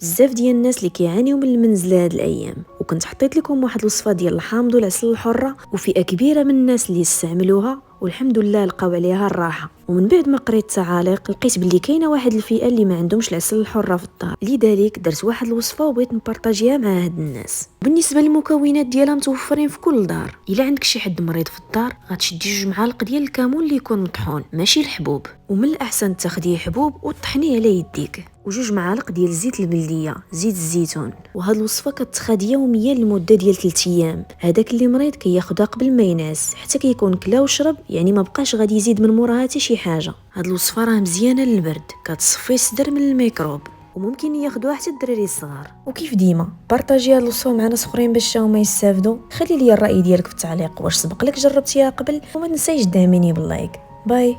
بزاف ديال الناس اللي كيعانيو من المنزله هاد الايام، وكنت حطيت لكم واحد الوصفه ديال الحامض والعسل الحره، وفئه كبيره من الناس اللي استعملوها والحمد لله لقاو عليها الراحه. ومن بعد ما قريت التعاليق لقيت بلي كاينه واحد الفئه اللي ما عندهمش العسل الحره في الدار، لذلك درت واحد الوصفه وبغيت نبارطاجيها مع هاد الناس. بالنسبه للمكونات ديالها متوفرين في كل دار. الا عندك شي حد مريض في الدار غتشدي 2 معالق ديال الكمون اللي يكون مطحون ماشي الحبوب، ومن الاحسن تاخديه حبوب وتطحنيه على يديك، و2 معالق ديال زيت البلديه، زيت الزيتون. وهاد الوصفه كتخاد يوميا لمده ديال 3 ايام. هذاك اللي مريض كياخدها قبل ما ينعس حتى كيكون كلا وشرب، يعني ما بقاش غادي يزيد من موراها حتى شي حاجه. هاد الوصفه راه مزيانه للبرد، كتصفي الصدر من الميكروب، وممكن ياخدوها حتى الدراري الصغار. وكيف ديما بارطاجي هاد الوصفه مع ناس اخرين باش هما يستافدوا. خلي لي الراي ديالك في التعليق، واش سبق لك جربتيها قبل؟ وما تنسايش دعميني باللايك. باي.